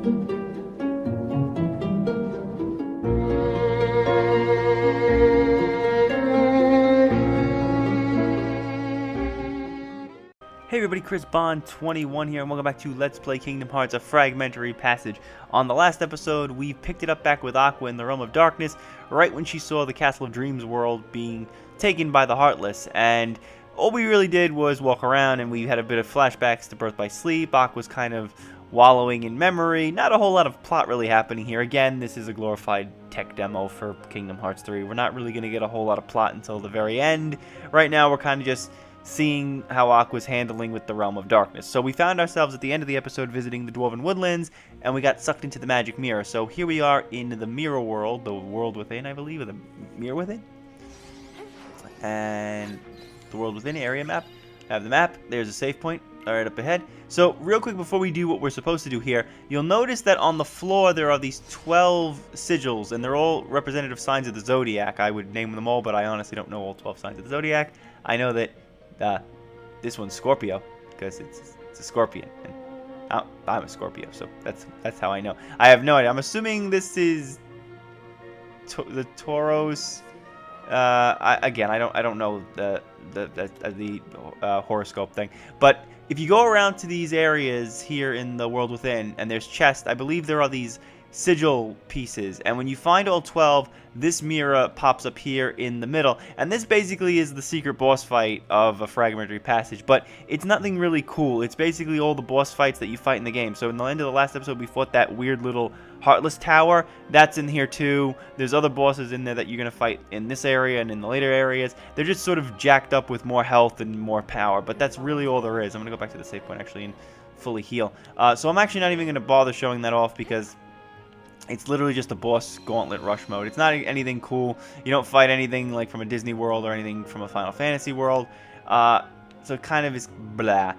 Hey everybody, Chris Bond 21 here, and welcome back to Let's Play Kingdom Hearts: A Fragmentary Passage. On the last episode, we picked it up back with Aqua in the Realm of Darkness, right when she saw the Castle of Dreams world being taken by the Heartless, and all we really did was walk around, and we had a bit of flashbacks to Birth by Sleep. Aqua's kind of wallowing in memory, not a whole lot of plot really happening here. Again, this is a glorified tech demo for Kingdom Hearts 3. We're not really going to get a whole lot of plot until the very end. Right now, we're kind of just seeing how Aqua's handling with the Realm of Darkness. So we found ourselves at the end of the episode visiting the Dwarven Woodlands, and we got sucked into the Magic Mirror. So here we are in the Mirror World, the World Within, I believe, or the Mirror Within? And the World Within area map. I have the map. There's a save point right up ahead. So real quick before we do what we're supposed to do here, you'll notice that on the floor there are these 12 sigils, and they're all representative signs of the Zodiac. I would name them all, but I honestly don't know all 12 signs of the Zodiac. I know that this one's Scorpio because it's a scorpion, and I'm a Scorpio, so that's how I know. I have no idea. I'm assuming this is the Tauros. I don't know the horoscope thing, but if you go around to these areas here in the World Within, and there's chests, I believe there are these sigil pieces, and when you find all 12, this mirror pops up here in the middle, and this basically is the secret boss fight of a Fragmentary Passage, but it's nothing really cool. It's basically all the boss fights that you fight in the game. So in the end of the last episode, we fought that weird little Heartless Tower. That's in here too. There's other bosses in there that you're going to fight in this area and in the later areas. They're just sort of jacked up with more health and more power, but that's really all there is. I'm going to go back to the save point actually and fully heal. So I'm actually not even going to bother showing that off because it's literally just a boss gauntlet rush mode. It's not anything cool. You don't fight anything like from a Disney world or anything from a Final Fantasy world. So it kind of is blah.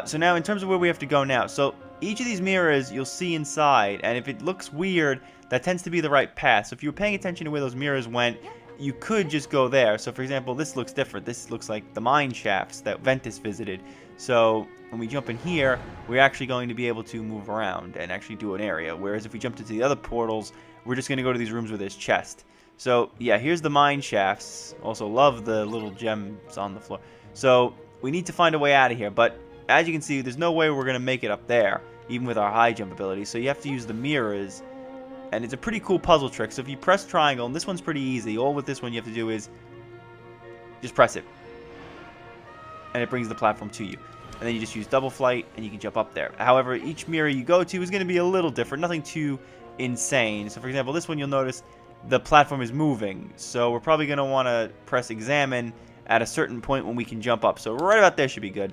So now in terms of where we have to go now. So each of these mirrors you'll see inside, and if it looks weird, that tends to be the right path. So if you were paying attention to where those mirrors went, you could just go there. So for example, this looks different. This looks like the mine shafts that Ventus visited. So when we jump in here, we're actually going to be able to move around and actually do an area. Whereas if we jumped into the other portals, we're just going to go to these rooms where there's chest. So yeah, here's the mine shafts. Also love the little gems on the floor. So we need to find a way out of here. But as you can see, there's no way we're going to make it up there, even with our high jump ability. So you have to use the mirrors. And it's a pretty cool puzzle trick. So if you press triangle, and this one's pretty easy. All with this one you have to do is just press it. And it brings the platform to you. And then you just use double flight, and you can jump up there. However, each mirror you go to is going to be a little different. Nothing too insane. So, for example, this one you'll notice the platform is moving. So, we're probably going to want to press examine at a certain point when we can jump up. So, right about there should be good.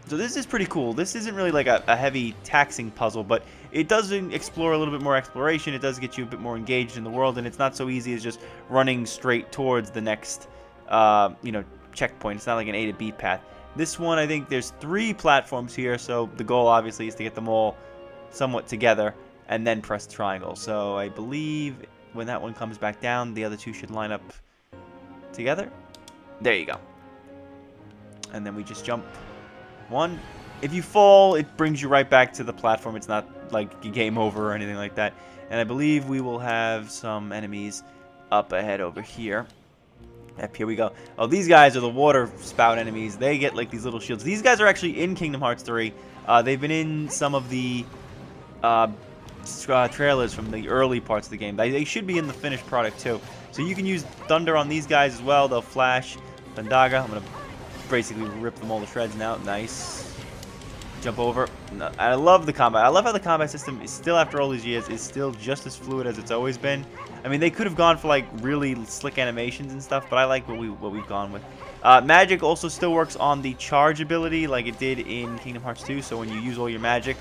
So, this is pretty cool. This isn't really like a heavy taxing puzzle, but it does explore a little bit more exploration. It does get you a bit more engaged in the world, and it's not so easy as just running straight towards the next, checkpoint. It's not like an A to B path. This one, I think there's 3 platforms here, so the goal obviously is to get them all somewhat together and then press triangle. So I believe when that one comes back down, the other 2 should line up together. There you go. And then we just jump 1. If you fall, it brings you right back to the platform. It's not like a game over or anything like that. And I believe we will have some enemies up ahead over here. Yep, here we go. Oh, these guys are the water spout enemies. They get like these little shields. These guys are actually in Kingdom Hearts 3. They've been in some of the trailers from the early parts of the game. They should be in the finished product too. So you can use Thunder on these guys as well. They'll flash. Thundaga. I'm going to basically rip them all to shreds now. Nice. Jump over. I love the combat. I love how the combat system is still, after all these years, is still just as fluid as it's always been. I mean, they could have gone for like really slick animations and stuff, but I like what we've gone with. Magic also still works on the charge ability like it did in Kingdom Hearts 2. So when you use all your magic,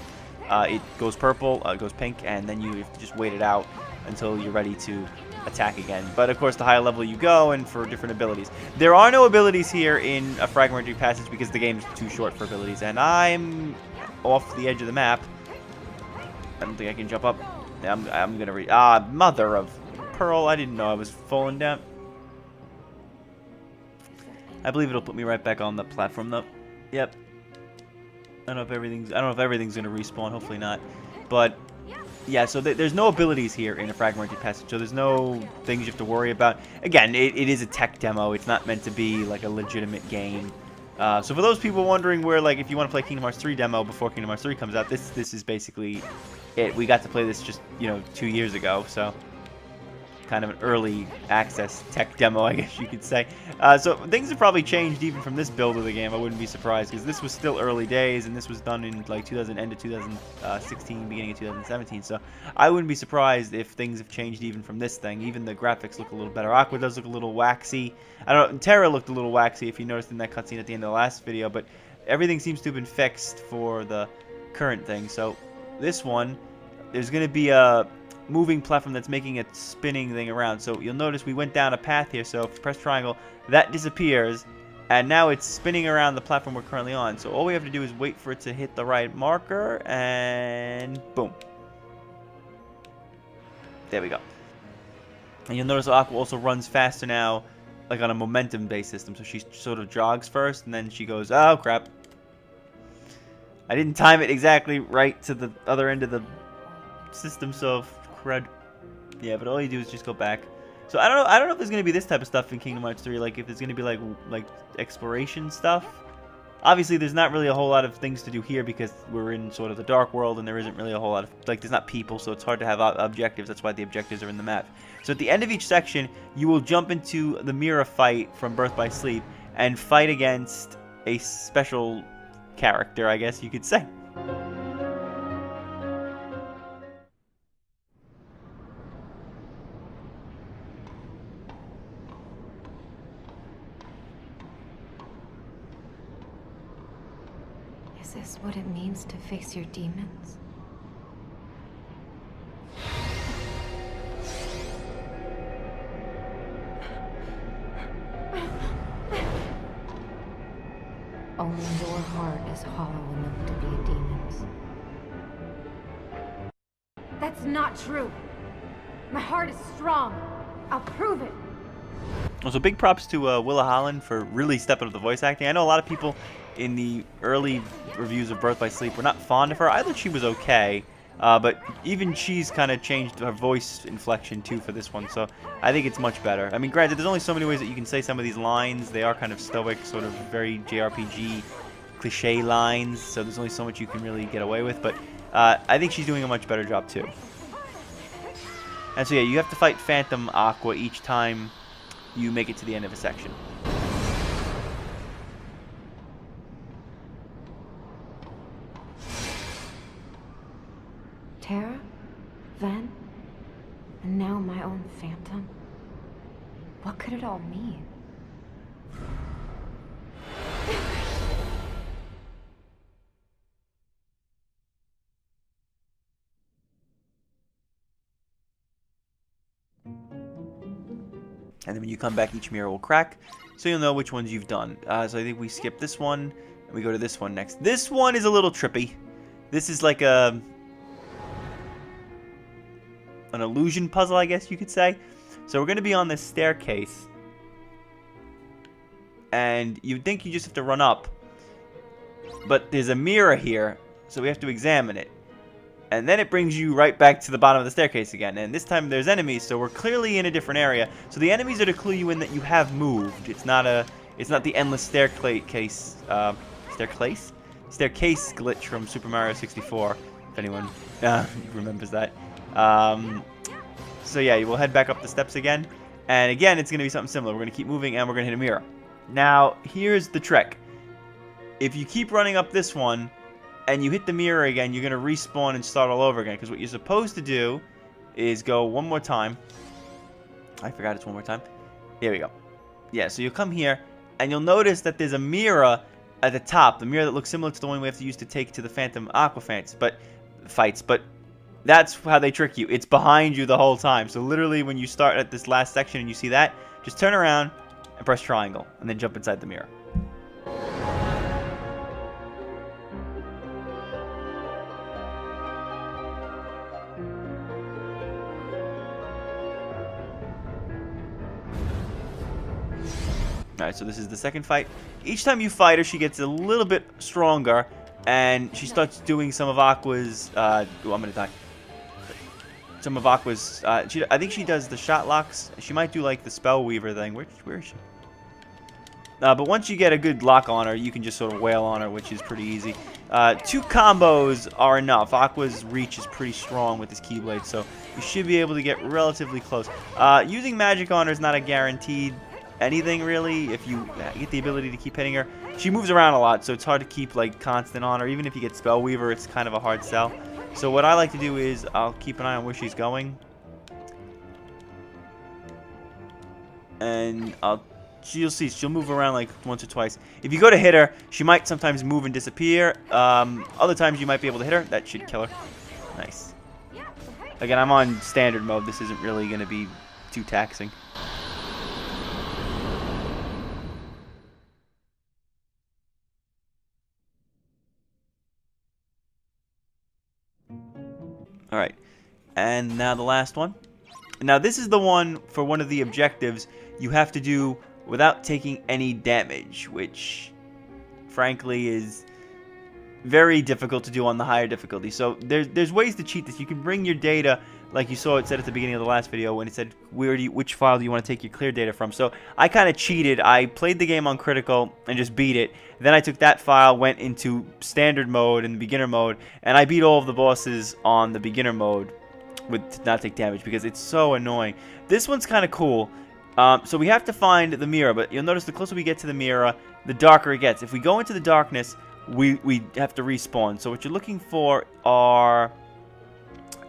it goes purple, it goes pink, and then you have to just wait it out until you're ready to attack again. But of course, the higher level you go, and for different abilities. There are no abilities here in a Fragmentary Passage because the game's too short for abilities, and I'm off the edge of the map. I don't think I can jump up. I'm gonna read. Mother of Pearl! I didn't know I was falling down. I believe it'll put me right back on the platform though. Yep. I don't know if everything's gonna respawn. Hopefully not. But yeah, so there's no abilities here in a Fragmentary passage, so there's no things you have to worry about. Again, it is a tech demo. It's not meant to be like a legitimate game. So for those people wondering where, like, if you want to play Kingdom Hearts 3 demo before Kingdom Hearts 3 comes out, this is basically it. We got to play this just, 2 years ago, so kind of an early access tech demo, I guess you could say. So things have probably changed even from this build of the game. I wouldn't be surprised, because this was still early days, and this was done in like end of 2016, beginning of 2017. So I wouldn't be surprised if things have changed even from this thing. Even the graphics look a little better. Aqua does look a little waxy. I don't know. Terra looked a little waxy, if you noticed in that cutscene at the end of the last video. But everything seems to have been fixed for the current thing. So this one, there's going to be a moving platform that's making a spinning thing around. So you'll notice we went down a path here. So if you press triangle, that disappears, and now it's spinning around the platform we're currently on. So all we have to do is wait for it to hit the right marker, and boom. There we go. And you'll notice Aqua also runs faster now, like on a momentum-based system. So she sort of jogs first, and then she goes, oh crap. I didn't time it exactly right to the other end of the system, so crud. Yeah, but all you do is just go back. So I don't know if there's gonna be this type of stuff in Kingdom Hearts 3, like if there's gonna be like exploration stuff. Obviously, there's not really a whole lot of things to do here because we're in sort of the dark world, and there isn't really a whole lot of, like, there's not people, so it's hard to have objectives. That's why the objectives are in the map. So at the end of each section, you will jump into the mirror fight from Birth by Sleep and fight against a special character, I guess you could say. Is this what it means to face your demons? Only your heart is hollow enough to be a demon's. That's not true. My heart is strong. I'll prove it. Also, big props to Willa Holland for really stepping up the voice acting. I know a lot of people in the early reviews of Birth by Sleep were not fond of her. I thought she was okay, but even she's kind of changed her voice inflection too for this one, so I think it's much better. I mean, granted, there's only so many ways that you can say some of these lines. They are kind of stoic, sort of very JRPG cliche lines, so there's only so much you can really get away with, but I think she's doing a much better job too. And so yeah, you have to fight Phantom Aqua each time you make it to the end of a section. Terra, then, and now my own phantom. What could it all mean? And then when you come back, each mirror will crack, so you'll know which ones you've done. So I think we skip this one, and we go to this one next. This one is a little trippy. This is like an illusion puzzle, I guess you could say. So we're going to be on this staircase, and you'd think you just have to run up, but there's a mirror here, so we have to examine it. And then it brings you right back to the bottom of the staircase again. And this time there's enemies, so we're clearly in a different area. So the enemies are to clue you in that you have moved. It's not the endless staircase glitch from Super Mario 64, if anyone remembers that. So yeah, we'll head back up the steps again. And again, it's going to be something similar. We're going to keep moving, and we're going to hit a mirror. Now, here's the trick. If you keep running up this one, and you hit the mirror again, you're going to respawn and start all over again. Because what you're supposed to do is go one more time. I forgot it's one more time. Here we go. Yeah, so you'll come here, and you'll notice that there's a mirror at the top. The mirror that looks similar to the one we have to use to take to the Phantom Aqua fights. But that's how they trick you. It's behind you the whole time. So literally, when you start at this last section and you see that, just turn around and press triangle, and then jump inside the mirror. Alright, so this is the second fight. Each time you fight her, she gets a little bit stronger, and she starts doing some of Aqua's. Oh, I'm gonna die. Some of Aqua's. I think she does the shot locks. She might do like the spell weaver thing. Where is she? But once you get a good lock on her, you can just sort of wail on her, which is pretty easy. 2 combos are enough. Aqua's reach is pretty strong with his Keyblade, so you should be able to get relatively close. Using magic on her is not a guaranteed anything, really, if you get the ability to keep hitting her. She moves around a lot, so it's hard to keep like constant on her. Even if you get Spell Weaver, it's kind of a hard sell. So what I like to do is I'll keep an eye on where she's going. And you'll see, she'll move around like once or twice. If you go to hit her, she might sometimes move and disappear. Other times you might be able to hit her. That should kill her. Nice. Again, I'm on standard mode. This isn't really going to be too taxing. Alright. And now the last one. Now this is the one for one of the objectives you have to do without taking any damage, which frankly is very difficult to do on the higher difficulty. So there's ways to cheat this. You can bring your data, like you saw it said at the beginning of the last video when it said which file do you want to take your clear data from. So I kind of cheated. I played the game on critical and just beat it. Then I took that file, went into standard mode and beginner mode, and I beat all of the bosses on the beginner mode with not take damage because it's so annoying. This one's kind of cool. So we have to find the mirror, but you'll notice the closer we get to the mirror, the darker it gets. If we go into the darkness, we have to respawn. So what you're looking for are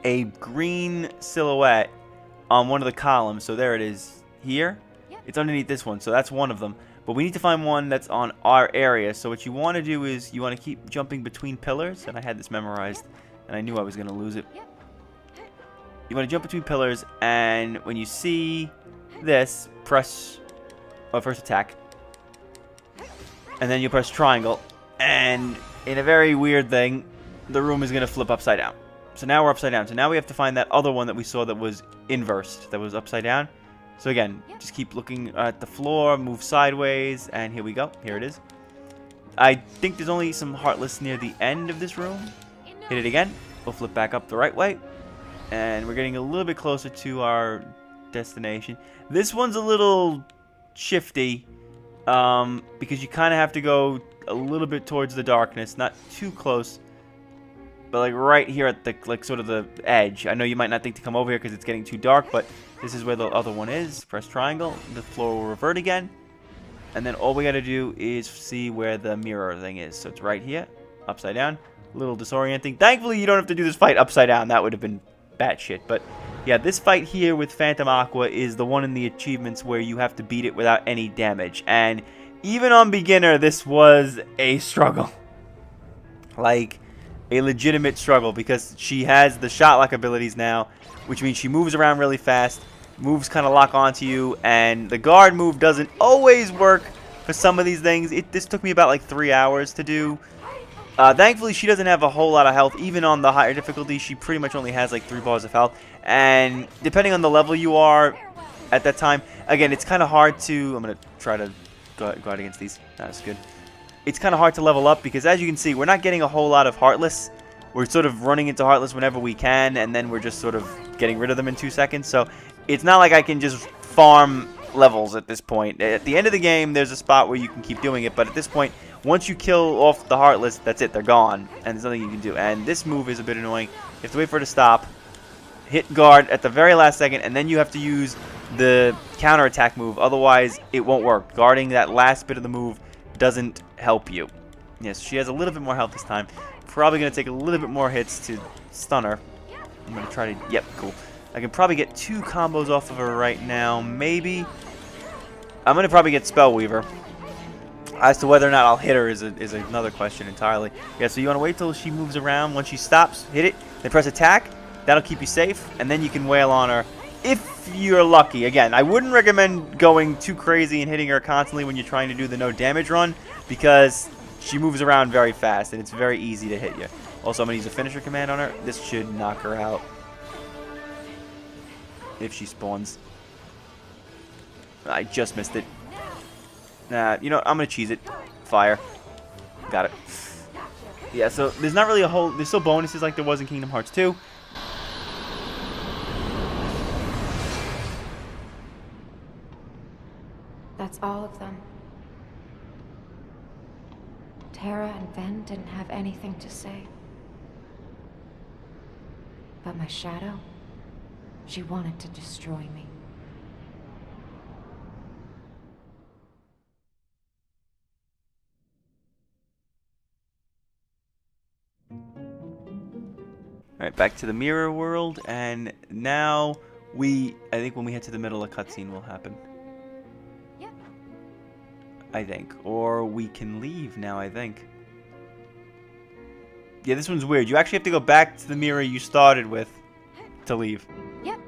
a green silhouette on one of the columns. So there it is here. It's underneath this one, so that's one of them. But we need to find one that's on our area. So what you want to do is you want to keep jumping between pillars. And I had this memorized, and I knew I was going to lose it. You want to jump between pillars, and when you see this, press first attack, and then you press triangle, and in a very weird thing, the room is going to flip upside down. So now we're upside down. So now we have to find that other one that we saw that was inversed, that was upside down. So again, just keep looking at the floor, move sideways, and here we go. Here it is. I think there's only some heartless near the end of this room. Hit it again. We'll flip back up the right way, and we're getting a little bit closer to our destination. This one's a little shifty because you kind of have to go a little bit towards the darkness, not too close, but like right here at the sort of the edge. I know you might not think to come over here because it's getting too dark, but this is where the other one is. Press triangle, the floor will revert again, and then all we got to do is see where the mirror thing is. So it's right here, upside down. A little disorienting. Thankfully, you don't have to do this fight upside down. That would have been batshit, but yeah, this fight here with Phantom Aqua is the one in the achievements where you have to beat it without any damage. And even on beginner, this was a struggle. Like, a legitimate struggle, because she has the shot lock abilities now, which means she moves around really fast, moves kind of lock onto you, and the guard move doesn't always work for some of these things. This took me about like 3 hours to do. Thankfully, she doesn't have a whole lot of health. Even on the higher difficulty, she pretty much only has like 3 bars of health. And depending on the level you are at that time, again, it's kind of hard to... I'm going to try to go out against these. That's good. It's kind of hard to level up because, as you can see, we're not getting a whole lot of Heartless. We're sort of running into Heartless whenever we can, and then we're just sort of getting rid of them in 2 seconds. So it's not like I can just farm levels at this point. At the end of the game, there's a spot where you can keep doing it, but at this point, once you kill off the Heartless, that's it. They're gone, and there's nothing you can do. And this move is a bit annoying. You have to wait for it to stop, hit guard at the very last second, and then you have to use the counterattack move. Otherwise, it won't work. Guarding that last bit of the move doesn't help you. Yes, she has a little bit more health this time. Probably going to take a little bit more hits to stun her. I'm going to try to... Yep, cool. I can probably get 2 combos off of her right now. Maybe. I'm going to probably get Spell Weaver. As to whether or not I'll hit her is another question entirely. Yeah, so you want to wait till she moves around. Once she stops, hit it, then press attack. That'll keep you safe, and then you can wail on her if you're lucky. Again, I wouldn't recommend going too crazy and hitting her constantly when you're trying to do the no damage run, because she moves around very fast, and it's very easy to hit you. Also, I'm going to use a finisher command on her. This should knock her out if she spawns. I just missed it. Nah, you know what? I'm going to cheese it. Fire. Got it. Yeah, so there's not really a whole... There's still bonuses like there was in Kingdom Hearts 2. That's all of them. Terra and Ven didn't have anything to say. But my shadow, she wanted to destroy me. Alright, back to the mirror world, and now I think when we head to the middle, a cutscene will happen. Yep. I think. Or we can leave now, I think. Yeah, this one's weird. You actually have to go back to the mirror you started with to leave. Yep.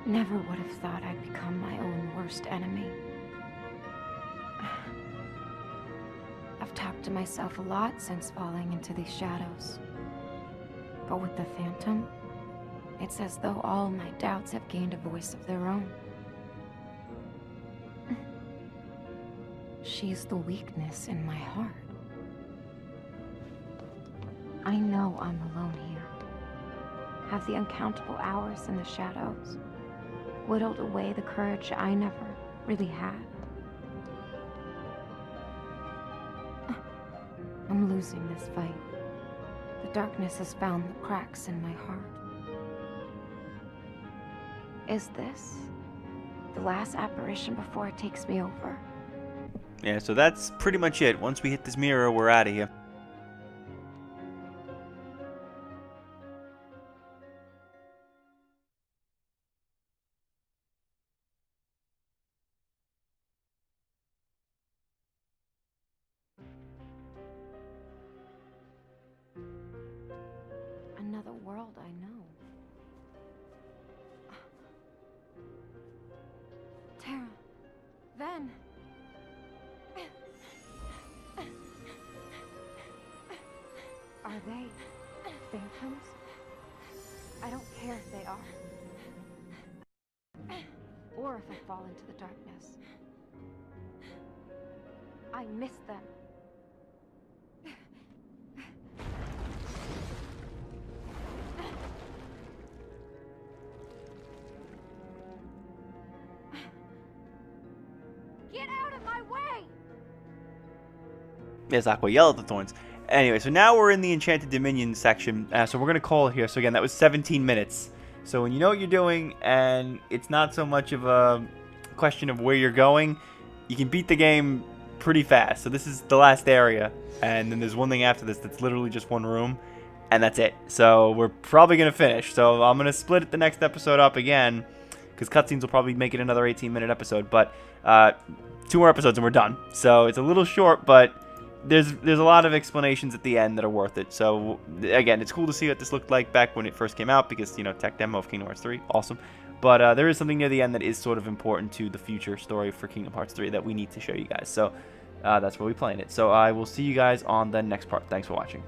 Never would have thought I'd become my own worst enemy. I've talked to myself a lot since falling into these shadows. But with the Phantom, it's as though all my doubts have gained a voice of their own. She's the weakness in my heart. I know I'm alone here. Have the uncountable hours in the shadows whittled away the courage I never really had. I'm losing this fight. The darkness has found the cracks in my heart. Is this the last apparition before it takes me over? Yeah, so that's pretty much it. Once we hit this mirror, we're out of here. Another world I know. Terra. Ven. Are they phantoms? I don't care if they are. Or if I fall into the darkness. I miss them. Get out of my way! Yes, Aqua, yell at the thorns. Anyway, so now we're in the Enchanted Dominion section. So we're going to call it here. So again, that was 17 minutes. So when you know what you're doing, and it's not so much of a question of where you're going, you can beat the game pretty fast. So this is the last area. And then there's one thing after this that's literally just one room. And that's it. So we're probably going to finish. So I'm going to split the next episode up again, because cutscenes will probably make it another 18-minute episode. But 2 more episodes and we're done. So it's a little short, but there's a lot of explanations at the end that are worth it. So again, it's cool to see what this looked like back when it first came out, because, you know, tech demo of Kingdom Hearts 3, awesome. But there is something near the end that is sort of important to the future story for Kingdom Hearts 3 that we need to show you guys. So that's where we're playing it. So I will see you guys on the next part. Thanks for watching.